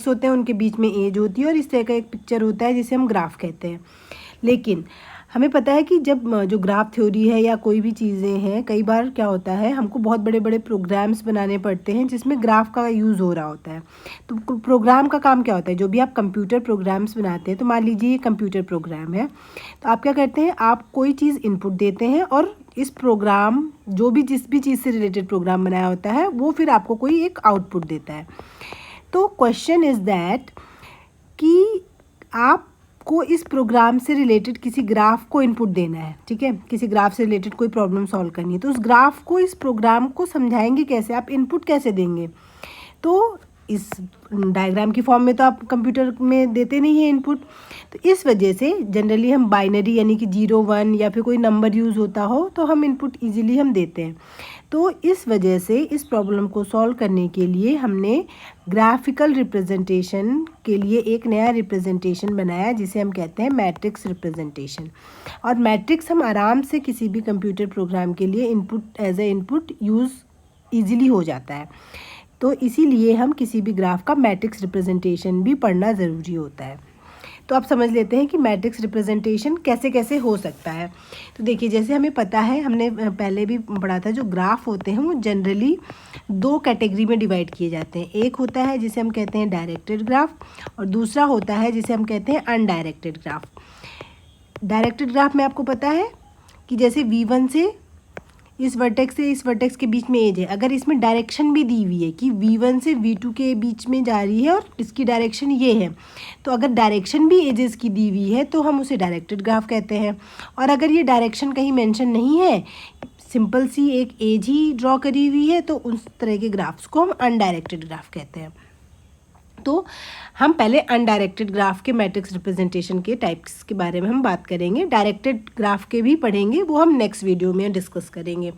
होते हैं उनके बीच में एज होती है और इस तरह का एक पिक्चर होता है जिसे हम ग्राफ कहते हैं। लेकिन हमें पता है कि जब जो ग्राफ थ्योरी है या कोई भी चीज़ें हैं, कई बार क्या होता है हमको बहुत बड़े बड़े प्रोग्राम्स बनाने पड़ते हैं जिसमें ग्राफ का यूज़ हो रहा होता है। तो प्रोग्राम का काम क्या होता है, जो भी आप कंप्यूटर प्रोग्राम्स बनाते हैं, तो मान लीजिए ये कंप्यूटर प्रोग्राम है, तो आप क्या करते हैं, आप कोई चीज़ इनपुट देते हैं और इस प्रोग्राम जो भी जिस भी चीज़ से रिलेटेड प्रोग्राम बनाया होता है वो फिर आपको कोई एक आउटपुट देता है। तो क्वेश्चन इज़ दैट कि आपको इस प्रोग्राम से रिलेटेड किसी ग्राफ को इनपुट देना है, ठीक है, किसी ग्राफ से रिलेटेड कोई प्रॉब्लम सॉल्व करनी है, तो उस ग्राफ को, इस प्रोग्राम को समझाएंगे कैसे, आप इनपुट कैसे देंगे। तो इस डायग्राम की फॉर्म में तो आप कंप्यूटर में देते नहीं हैं इनपुट, तो इस वजह से जनरली हम बाइनरी यानी कि 0 1 या फिर कोई नंबर यूज़ होता हो तो हम इनपुट ईजिली हम देते हैं। तो इस वजह से इस प्रॉब्लम को सॉल्व करने के लिए हमने ग्राफिकल रिप्रेजेंटेशन के लिए एक नया रिप्रेजेंटेशन बनाया जिसे हम कहते हैं मैट्रिक्स रिप्रेजेंटेशन। और मैट्रिक्स हम आराम से किसी भी कंप्यूटर प्रोग्राम के लिए input as a input use easily हो जाता है। तो इसीलिए हम किसी भी ग्राफ का मैट्रिक्स रिप्रेजेंटेशन भी पढ़ना ज़रूरी होता है। तो आप समझ लेते हैं कि मैट्रिक्स रिप्रेजेंटेशन कैसे कैसे हो सकता है। तो देखिए, जैसे हमें पता है, हमने पहले भी पढ़ा था, जो ग्राफ होते हैं वो जनरली 2 कैटेगरी में डिवाइड किए जाते हैं। एक होता है जिसे हम कहते हैं डायरेक्टेड ग्राफ और दूसरा होता है जिसे हम कहते हैं अनडायरेक्टेड ग्राफ। डायरेक्टेड ग्राफ में आपको पता है कि जैसे V1 से इस वर्टेक्स से इस वर्टेक्स के बीच में एज है, अगर इसमें डायरेक्शन भी दी हुई है कि V1 से V2 के बीच में जा रही है और इसकी डायरेक्शन ये है, तो अगर डायरेक्शन भी एजेस की दी हुई है तो हम उसे डायरेक्टेड ग्राफ कहते हैं। और अगर ये डायरेक्शन कहीं मेंशन नहीं है, सिंपल सी एक एज ही ड्रॉ करी हुई है, तो उस तरह के ग्राफ्स को हम अनडायरेक्टेड ग्राफ कहते हैं। तो हम पहले अनडायरेक्टेड ग्राफ के मैट्रिक्स रिप्रेजेंटेशन के टाइप्स के बारे में हम बात करेंगे। डायरेक्टेड ग्राफ के भी पढ़ेंगे, वो हम नेक्स्ट वीडियो में डिस्कस करेंगे।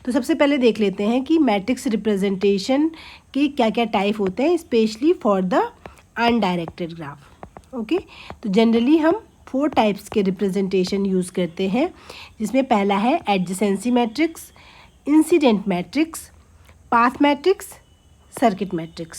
तो सबसे पहले देख लेते हैं कि मैट्रिक्स रिप्रेजेंटेशन के क्या क्या टाइप होते हैं, specially for the undirected graph. Okay, तो जनरली हम 4 टाइप्स के रिप्रेजेंटेशन यूज़ करते हैं, जिसमें पहला है adjacency matrix, incident matrix, path matrix, circuit matrix.